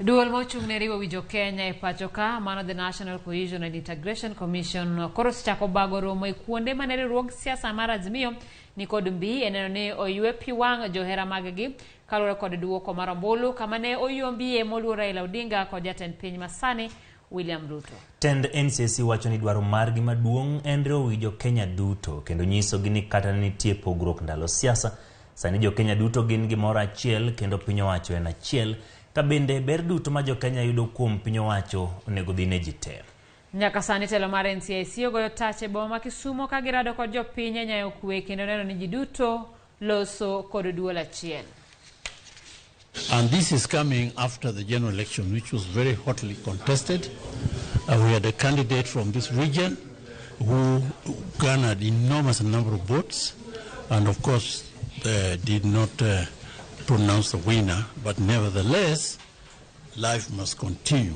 Dual mochung' riwo wijo Kenya e pacho ka mano the National Cohesion and Integration Commission koro chako bago romo e kuonde mane riwruog siasa mar Azimio ni kod mbi eneno ni oywe pi wang' johera maggi kaluwore kod duoko mar ombulu kama ne oyuombie moluor Raila Odinga kod jatend piny masani William Ruto. Tend NCIC wacho ni dwaro margi maduong' en riwo wijo Kenya duto kendo nyisogi ni kata nitie pogruok ndalo siasa sani jo Kenya duto gin gimoro achiel kendo piny owacho en achiel. Kabende ber duto ma jo Kenya yudo kuom piny owacho onego dhi ne ji te. Nyaka sani telo mar NCIC ogoyo tach e boma ma Kisumo ka girado kod jopiny e nyayo kwe kendo neno ni ji duto loso kod duol achiel. And this is coming after the general election, which was very hotly contested. We had a candidate from this region who garnered enormous number of votes, and of course did not pronounce the winner, but nevertheless, life must continue.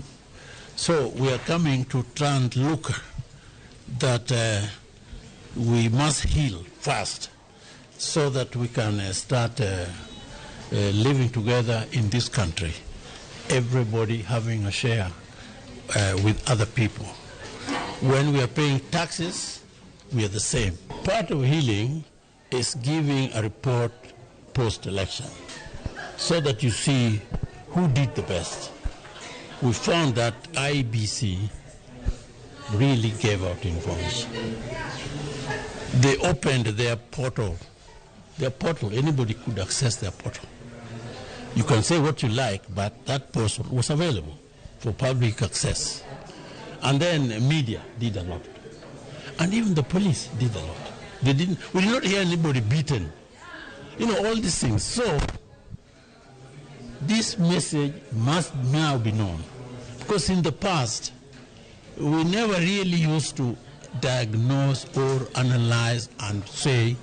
So we are coming to try and look that we must heal fast so that we can start living together in this country, everybody having a share with other people. When we are paying taxes, we are the same. Part of healing is giving a report post-election, so that you see who did the best. We found that IBC really gave out information. They opened their portal. Anybody could access their portal. You can say what you like, but that portal was available for public access. And then media did a lot. And even the police did a lot. We did not hear anybody beaten. You know, all these things. So this message must now be known, because in the past we never really used to diagnose or analyze and say